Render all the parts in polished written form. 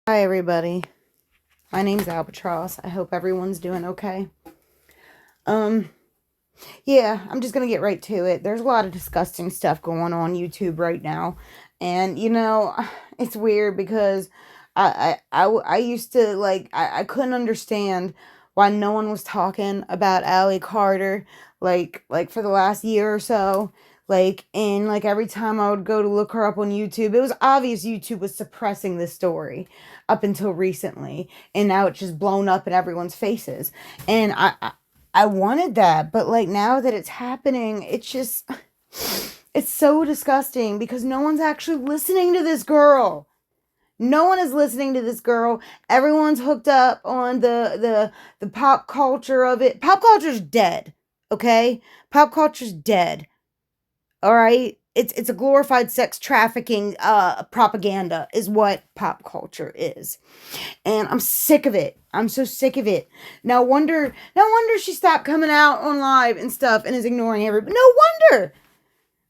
Hi, everybody. My name's Albatross. I hope everyone's doing okay. Um, yeah, I'm just gonna get right to it. There's a lot of disgusting stuff going on YouTube right now, and it's weird because I used to I couldn't understand why no one was talking about Allie Carter like for the last year or so. And every time I would go to look her up on YouTube, it was obvious YouTube was suppressing this story up until recently, and now it's just blown up in everyone's faces. And I wanted that, but like now that it's happening, it's so disgusting because no one's actually listening to this girl. No one is listening to this girl. Everyone's hooked up on the pop culture of it. Pop culture's dead. Okay? Pop culture's dead. All right? It's a glorified sex trafficking propaganda is what pop culture is. And I'm sick of it. I'm so sick of it. No wonder she stopped coming out on live and stuff and is ignoring everybody. No wonder.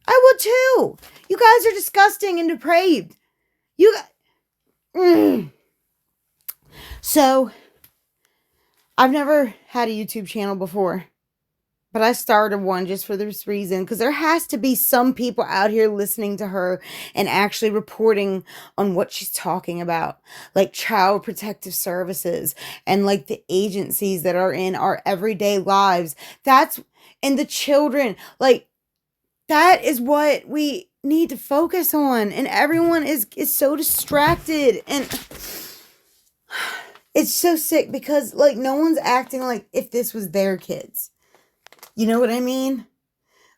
I would too. You guys are disgusting and depraved. You mm. So, I've never had a YouTube channel before, but I started one just for this reason because there has to be some people out here listening to her and actually reporting on what she's talking about, like Child Protective Services and like the agencies that are in our everyday lives. That's and the children, like that is what we need to focus on, and everyone is so distracted, and it's so sick because like no one's acting like if this was their kids. You know what I mean?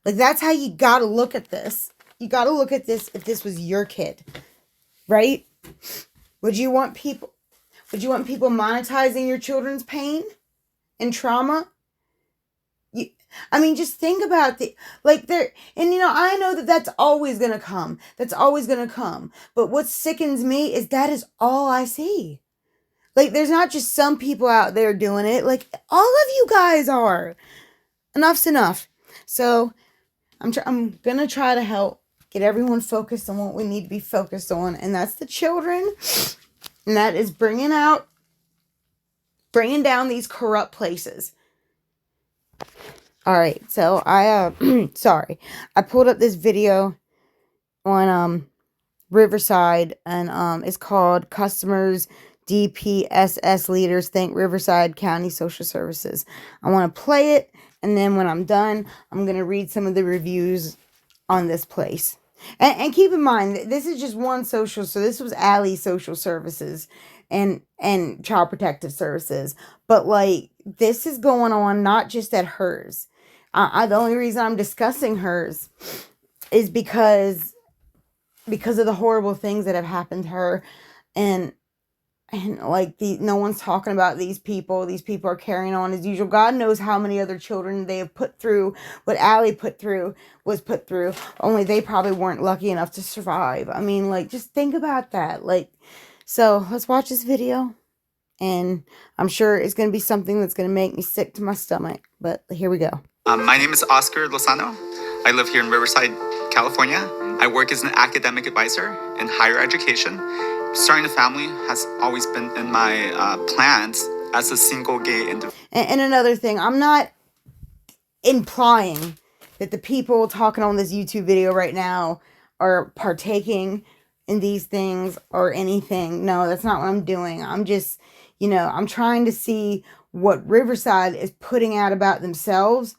Like that's how you got to look at this. You got to look at this if this was your kid, right? Would you want people monetizing your children's pain and trauma? I mean, just think about I know that that's always going to come. That's always going to come. But what sickens me is that is all I see. Like, there's not just some people out there doing it. Like, all of you guys are. Enough's enough. So, I'm going to try to help get everyone focused on what we need to be focused on. And that's the children. And that is bringing down these corrupt places. All right, so I sorry, I pulled up this video on Riverside, and it's called "Customers DPSS Leaders Thank Riverside County Social Services." I want to play it, and then when I'm done, I'm gonna read some of the reviews on this place. And keep in mind, this is just one social. So this was Allie's Social Services and Child Protective Services, but like this is going on not just at hers. The only reason I'm discussing hers is because of the horrible things that have happened to her, and like no one's talking about these people. These people are carrying on as usual. God knows how many other children they have put through what Allie was put through. Only they probably weren't lucky enough to survive. I mean, like, just think about that. Like, so let's watch this video, and I'm sure it's going to be something that's going to make me sick to my stomach. But here we go. My name is Oscar Lozano. I live here in Riverside, California. I work as an academic advisor in higher education. Starting a family has always been in my plans as a single gay individual. And another thing, I'm not implying that the people talking on this YouTube video right now are partaking in these things or anything. No, that's not what I'm doing. I'm just, I'm trying to see what Riverside is putting out about themselves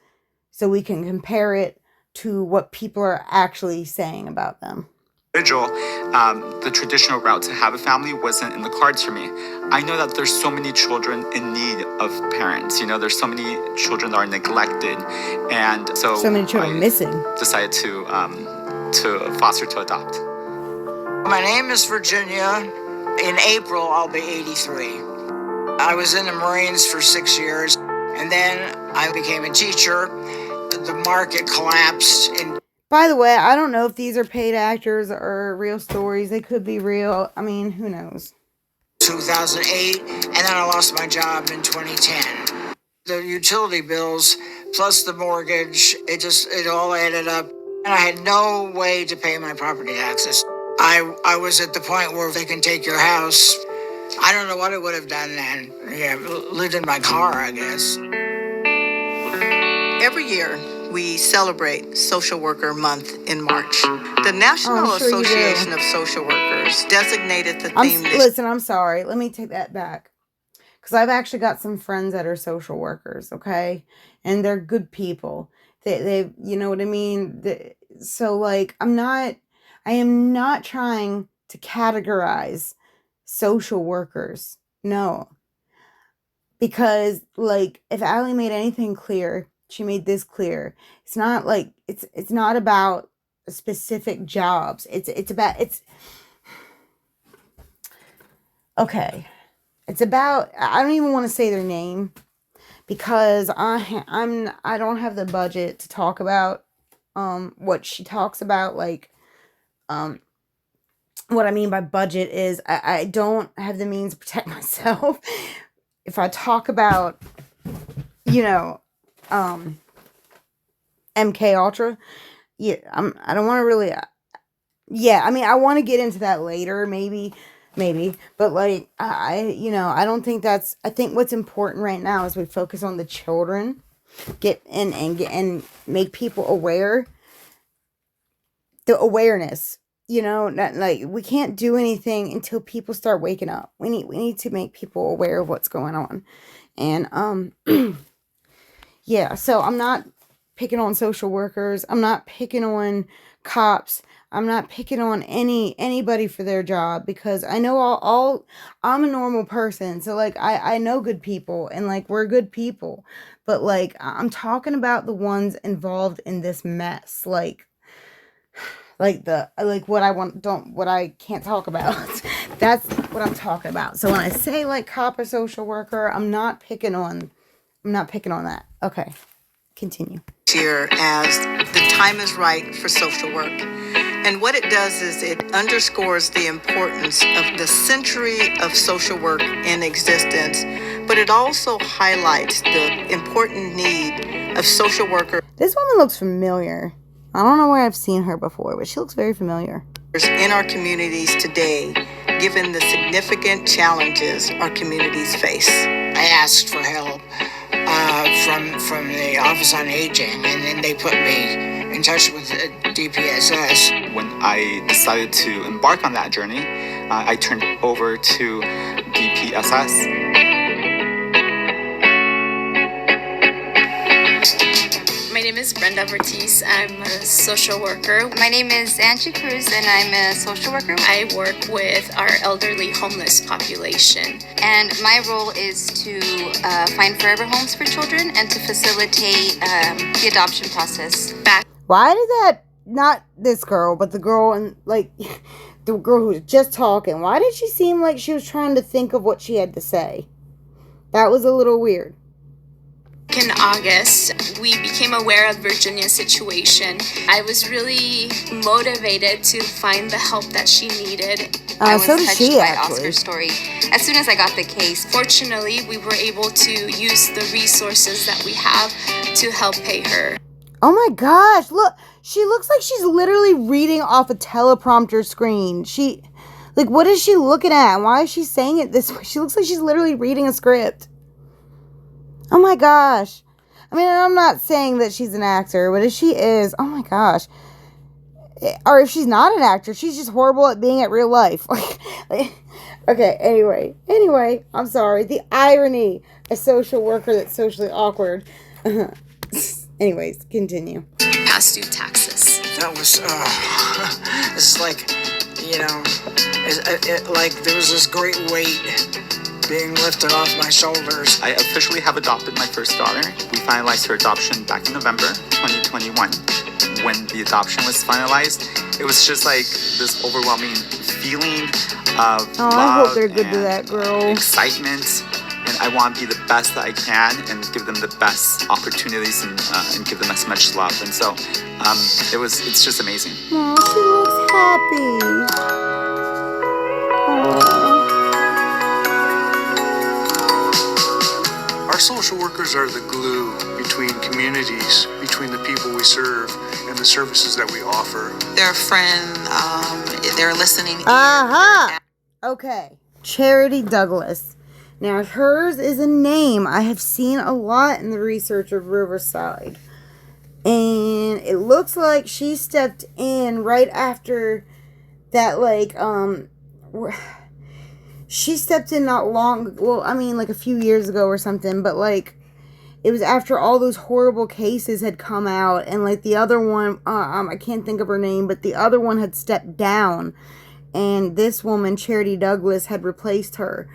so we can compare it to what people are actually saying about them. The traditional route to have a family wasn't in the cards for me. I know that there's so many children in need of parents. There's so many children that are neglected, and so many children missing. Decided to foster to adopt. My name is Virginia. In April, I'll be 83. I was in the Marines for 6 years, and then I became a teacher. The market collapsed in. By the way, I don't know if these are paid actors or real stories. They could be real. I mean, who knows? 2008, and then I lost my job in 2010. The utility bills plus the mortgage, it all added up, and I had no way to pay my property taxes. I was at the point where they can take your house, I don't know what I would have done then. Yeah, lived in my car, I guess. Every year, we celebrate Social Worker Month in March. The Oh, National I'm sure you do. Association of Social Workers designated the theme this Listen, I'm sorry. Let me take that back. Because I've actually got some friends that are social workers, okay? And they're good people. They you know what I mean? So, like, I am not trying to categorize social workers. No. Because, like, if Allie made anything clear, she made this clear. It's not like, it's not about specific jobs. Okay. It's about, I don't even want to say their name because I don't have the budget to talk about what she talks about. Like, what I mean by budget is I don't have the means to protect myself. If I talk about, you know, MK Ultra, yeah, I don't want to really, yeah, I mean, I want to get into that later, maybe, but like, I don't think I think what's important right now is we focus on the children, and make people aware, the awareness, not like, we can't do anything until people start waking up. We need to make people aware of what's going on. And, yeah, so I'm not picking on social workers. I'm not picking on cops. I'm not picking on anybody for their job, because I know all I'm a normal person. So like, I know good people, and like, we're good people, but like, I'm talking about the ones involved in this mess. Like what I can't talk about. That's what I'm talking about. So when I say like cop or social worker, I'm not picking on that. Okay. Continue. year as the time is right for social work. And what it does is it underscores the importance of the century of social work in existence, but it also highlights the important need of social workers This woman looks familiar. I don't know where I've seen her before, but she looks very familiar. in our communities today, given the significant challenges our communities face. I asked for help from the Office on Aging, and then they put me in touch with DPSS. When I decided to embark on that journey, I turned over to DPSS. My name is Brenda Ortiz. I'm a social worker. My name is Angie Cruz, and I'm a social worker. I work with our elderly homeless population. And my role is to find forever homes for children and to facilitate the adoption process. Why did that, not this girl, but the girl and like the girl who was just talking, why did she seem like she was trying to think of what she had to say? That was a little weird. In August, we became aware of Virginia's situation. I was really motivated to find the help that she needed. I was So did touched she, by actually. Oscar's story as soon as I got the case. Fortunately, we were able to use the resources that we have to help pay her. Oh my gosh, look, she looks like she's literally reading off a teleprompter screen. Like, what is she looking at? Why is she saying it this way? She looks like she's literally reading a script. Oh my gosh. I mean, I'm not saying that she's an actor, but if she is, oh my gosh. Or if she's not an actor, she's just horrible at being at real life. Okay, anyway, I'm sorry. The irony, a social worker that's socially awkward. Anyways, continue. Past due taxes. That was, it's like, like there was this great weight being lifted off my shoulders. I officially have adopted my first daughter. We finalized her adoption back in November 2021. When the adoption was finalized, it was just like this overwhelming feeling of Oh, I love hope they're good to and that girl. excitement. And I want to be the best that I can and give them the best opportunities and give them as much love. And so it's just amazing. Oh, she looks happy. Aw. Our social workers are the glue between communities, between the people we serve, and the services that we offer. They're a friend, they're listening. Uh-huh. Okay. Charity Douglas. Now, hers is a name I have seen a lot in the research of Riverside. And it looks like she stepped in right after that, like, she stepped in not long, well, I mean, like a few years ago or something, but, like, it was after all those horrible cases had come out, and, like, the other one, I can't think of her name, but the other one had stepped down, and this woman, Charity Douglas, had replaced her.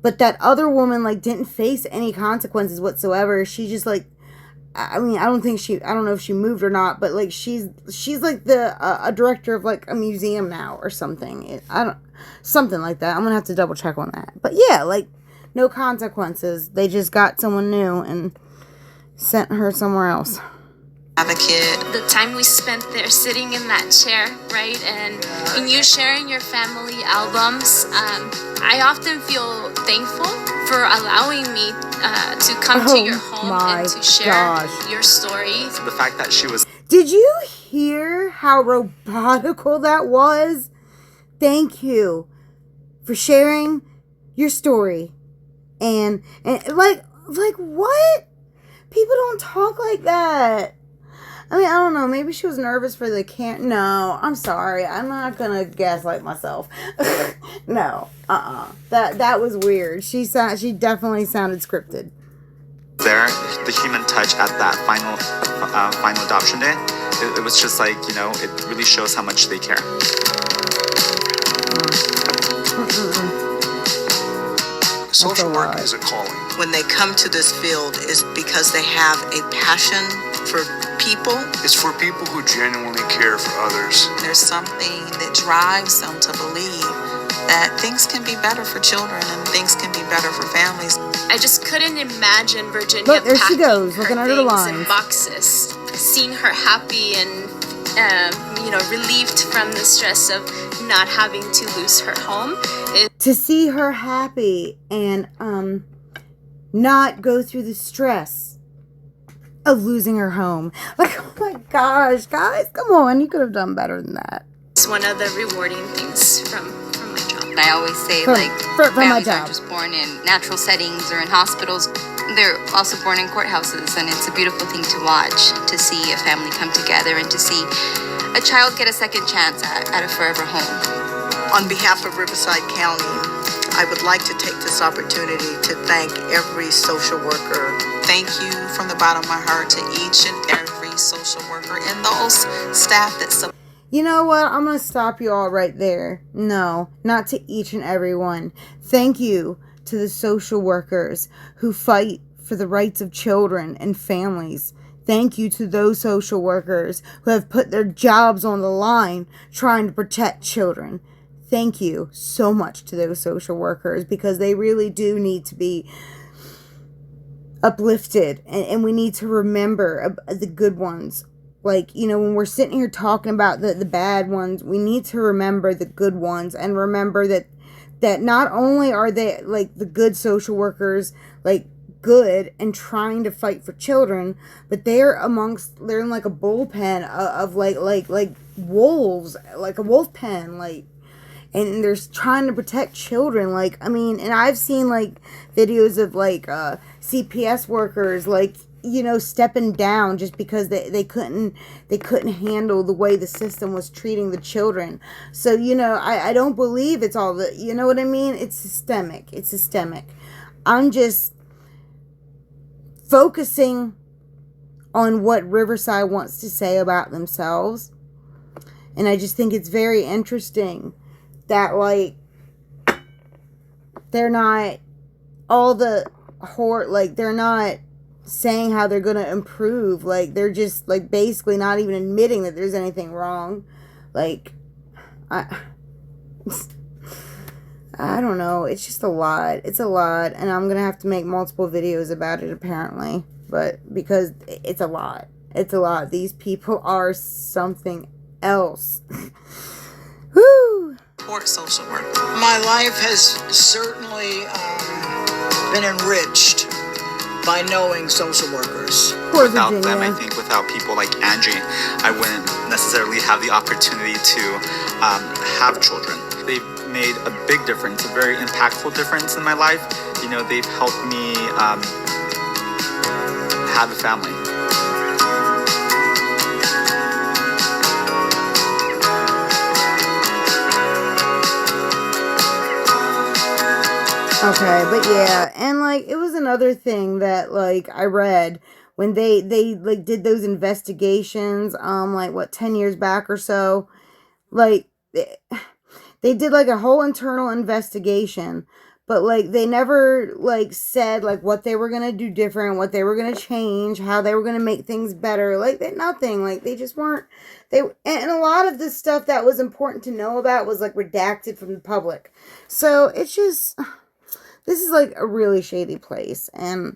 But that other woman, like, didn't face any consequences whatsoever. She just, like, I mean, I don't know if she moved or not, but, like, she's like a director of, like, a museum now or something. Something like that. I'm gonna have to double check on that. But yeah, like, no consequences. They just got someone new and sent her somewhere else. Advocate. The time we spent there sitting in that chair, right? And you sharing your family albums, I often feel thankful for allowing me to come to your home and to share your story. The fact that she was... Did you hear how robotical that was? Thank you for sharing your story. And like what? People don't talk like that. I mean, I don't know. Maybe she was nervous for the No, I'm sorry. I'm not gonna gaslight myself. No, That was weird. She definitely sounded scripted. There, the human touch at that final adoption day. It was just like, you know, it really shows how much they care. Social work is a calling. When they come to this field is because they have a passion for people. It's for people who genuinely care for others. There's something that drives them to believe that things can be better for children and things can be better for families. I just couldn't imagine Virginia Look, there she packing goes, her looking under the things in lines. boxes, seeing her happy and relieved from the stress of not having to lose her home. To see her happy and not go through the stress of losing her home. Like, oh my gosh, guys, come on, you could have done better than that. It's one of the rewarding things from my job. I always say, From my families job. aren't just born in natural settings or in hospitals. They're also born in courthouses, and it's a beautiful thing to watch, to see a family come together and to see a child get a second chance at a forever home. On behalf of Riverside County, I would like to take this opportunity to thank every social worker. Thank you from the bottom of my heart to each and every social worker and those staff that support. You know what? I'm going to stop you all right there. No, not to each and every one. Thank you to the social workers who fight for the rights of children and families. Thank you to those social workers who have put their jobs on the line trying to protect children. Thank you so much to those social workers, because they really do need to be uplifted, and we need to remember the good ones. Like, you know, when we're sitting here talking about the bad ones, we need to remember the good ones, and remember that not only are they, like, the good social workers, like, good and trying to fight for children, but they're in like a bullpen of like wolves, like a wolf pen, like, and they're trying to protect children. Like, I mean, and I've seen like videos of like CPS workers, like, you know, stepping down just because they couldn't handle the way the system was treating the children. So, you know, I don't believe it's all the, you know what I mean? It's systemic. I'm just focusing on what Riverside wants to say about themselves. And I just think it's very interesting that, like, they're not all the like, they're not saying how they're going to improve. Like, they're just, like, basically not even admitting that there's anything wrong. Like, I don't know. It's just a lot. It's a lot. And I'm going to have to make multiple videos about it, apparently. But because it's a lot. It's a lot. These people are something else. Woo! Support social work. My life has certainly been enriched by knowing social workers. Without them, I think without people like Angie, I wouldn't necessarily have the opportunity to have children. They've made a big difference, a very impactful difference in my life. You know, they've helped me have a family. Okay, but yeah, and like it was another thing that like I read when they like did those investigations like what 10 years back or so, like they did like a whole internal investigation, but like they never like said like what they were going to do different, what they were going to change, how they were going to make things better. Like they nothing, like they just weren't they and a lot of the stuff that was important to know about was like redacted from the public. So it's just this is like a really shady place, and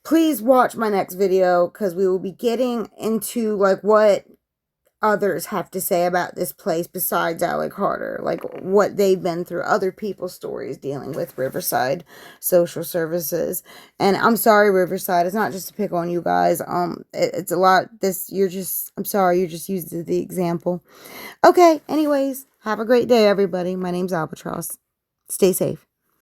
please watch my next video because we will be getting into like what others have to say about this place besides Alec Carter, like what they've been through, other people's stories dealing with Riverside social services. And I'm sorry, Riverside, it's not just to pick on you guys. It's a lot. I'm sorry, you're just used as the example. Okay, anyways, have a great day, everybody. My name's Albatross. Stay safe.